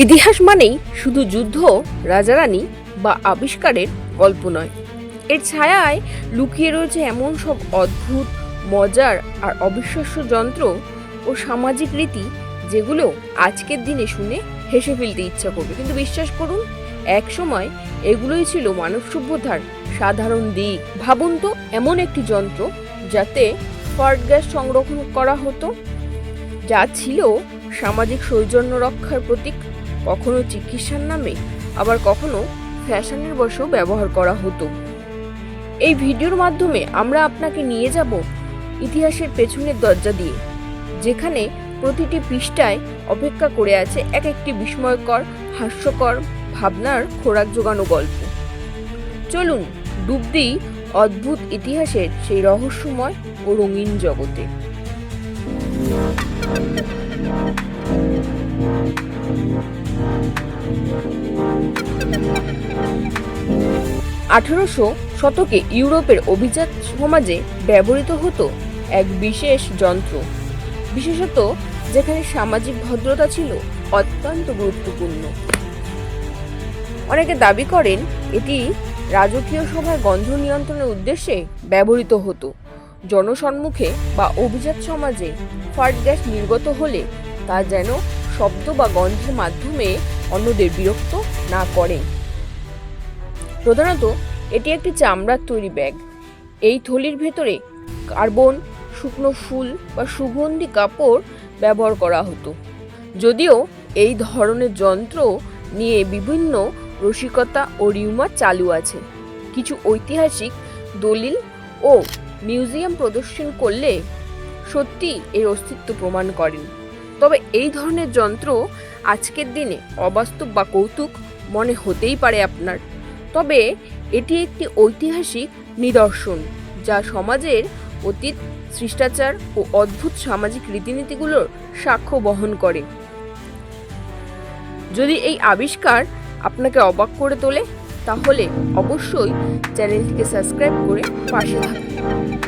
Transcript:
ইতিহাস মানেই শুধু যুদ্ধ, রাজারানী বা আবিষ্কারের গল্প নয়। এর ছায়ায় লুকিয়ে রয়েছে এমন সব অদ্ভুত, মজার আর অবিশ্বাস্য যন্ত্র ও সামাজিক রীতি যেগুলো আজকের দিনে শুনে হেসে ফেলতে ইচ্ছা করবে, কিন্তু বিশ্বাস করুন, এক সময় এগুলোই ছিল মানব সভ্যতার সাধারণ দিক। ভাবুন তো, এমন একটি যন্ত্র যাতে ফার্ড গ্যাস সংরক্ষণ করা হতো, যা ছিল সামাজিক সৌজন্য রক্ষার প্রতীক, কখনো চিকিৎসার নামে, আবার কখনো ফ্যাশনের বশেও ব্যবহার করা হতো। এই ভিডিওর মাধ্যমে আমরা আপনাকে নিয়ে যাব ইতিহাসের পেছনের দরজা দিয়ে, যেখানে প্রতিটি পৃষ্ঠায় অপেক্ষা করে আছে এক একটি বিস্ময়কর, হাস্যকর, ভাবনার খোরাক জোগানো গল্প। চলুন ডুব দিই অদ্ভুত ইতিহাসের সেই রহস্যময় ও রঙিন জগতে। 1800 শতকে ইউরোপের অভিজাত সমাজে ব্যবহৃত হতো এক বিশেষ যন্ত্র, বিশেষত যেখানে সামাজিক ভদ্রতা ছিল অত্যন্ত গুরুত্বপূর্ণ। অনেকে দাবি করেন এটি রাজকীয় সভায় গন্ধ নিয়ন্ত্রণের উদ্দেশ্যে ব্যবহৃত হতো। জনসম্মুখে বা অভিজাত সমাজে ফার্ড গ্যাস নির্গত হলে তা যেন শব্দ বা গন্ধের মাধ্যমে অন্যদের বিরক্ত না করে। প্রধানত এটি একটি চামড়ার তৈরি ব্যাগ। এই থলির ভেতরে কার্বন, শুকনো ফুল বা সুগন্ধি কাপড় ব্যবহার করা হতো। যদিও এই ধরনের যন্ত্র নিয়ে বিভিন্ন রসিকতা ও রিউমার চালু আছে, কিছু ঐতিহাসিক দলিল ও মিউজিয়াম প্রদর্শন করলে সত্যি এর অস্তিত্ব প্রমাণ করেন। তবে এই ধরনের যন্ত্র আজকের দিনে অবাস্তব বা কৌতুক মনে হতেই পারে আপনার, তবে এটি একটি ঐতিহাসিক নিদর্শন যা সমাজের অতীত, শিষ্টাচার ও অদ্ভুত সামাজিক রীতিনীতিগুলোর সাক্ষ্য বহন করে। যদি এই আবিষ্কার আপনাকে অবাক করে তোলে, তাহলে অবশ্যই চ্যানেলটিকে সাবস্ক্রাইব করে পাশে থাকুন।